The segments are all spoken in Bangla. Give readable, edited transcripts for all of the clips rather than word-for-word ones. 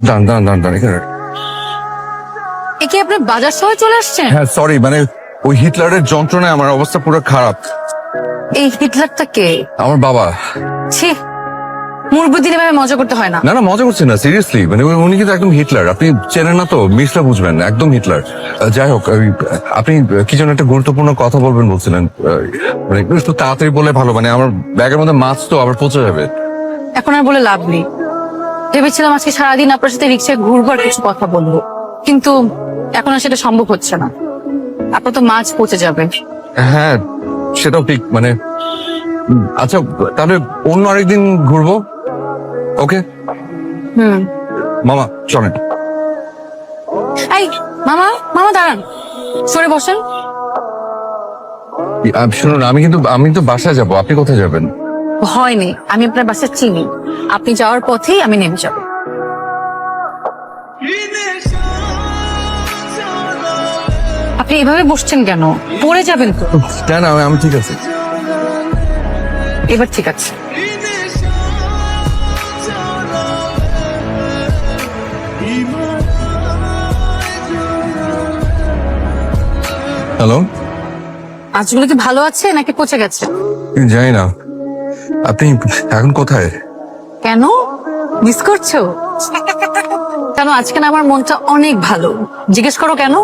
দাঁড়ান দাঁড়ান দাঁড়ান দাঁড়ান এখানে। এ কি আপনি বাজার শহরে চলে আসছেন? হ্যাঁ সরি, মানে ওই হিটলারের যন্ত্রণায় আমার অবস্থা পুরো খারাপ। এই হিটলারটা কে? আমার বাবা। ছি, মুরব্বিদের এভাবে মজা করতে হয় না। না না, মজা করছি না, সিরিয়াসলি, মানে উনি কিন্তু একদম হিটলার। আপনি চেনেন না তো, মিসলে বুঝবেন না, একদম হিটলার। যাই হোক, আপনি কি যেন একটা গুরুত্বপূর্ণ কথা বলবেন বলছিলেন, মানে একটু তাড়াতাড়ি বলে ভালো, মানে আমার ব্যাগের মধ্যে মাছ তো আবার পচে যাবে। এখন আর বলে লাভ নেই। ভেবেছিলাম আজকে সারাদিন আপনার সাথে রিক্সায় ঘুরবো আর কিছু কথা বলবো, কিন্তু এখন আর সেটা সম্ভব হচ্ছে না। আপনার তো মাছ পচে যাবে। হ্যাঁ সেটাও ঠিক, মানে আচ্ছা তাহলে অন্য আরেকদিন ঘুরবো। ওকে মামা, চলেন। এই মামা, মামা দাঁড়ান, সরে বসেন। শুনুন, আমি তো বাসায় যাব, আপনি কোথায় যাবেন? ভয় নেই, আমি আপনার বাসা চিনি। আপনি যাওয়ার পথেই আমি নেমে যাব। আপনি এভাবে বসছেন কেন? পড়ে যাবেন তো। না না, আমি ঠিক আছে। এবার ঠিক আছে। হ্যালো, মাছগুলো কি ভালো আছে নাকি পচে গেছে? জানি না, আপনি এখন কোথায়? কেন মিস করছো? কেন আজকে না আমার মনটা অনেক ভালো। জিজ্ঞেস করো কেন?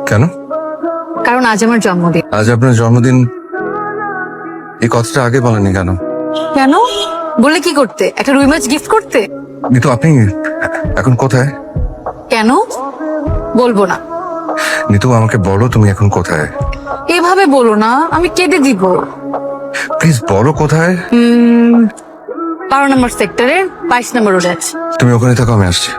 কেন? কারণ আজ আমার জন্মদিন। আজ আপনার জন্মদিন, এই কথাটা আগে বলেননি কেন? কেন বললে কি করতে? একটা রুই মাছ গিফট করতে? নিতু, আপনি এখন কোথায়? কেন বলবো না? নিতু আমাকে বলো, তুমি এখন কোথায়? এভাবে বলো না, আমি কেঁদে দিব। প্লিজ বলো কোথায়। 12 নম্বর সেক্টরে 22 নম্বর রোডে আছে। তুমি ওখানে থাকো, আমি আসছি।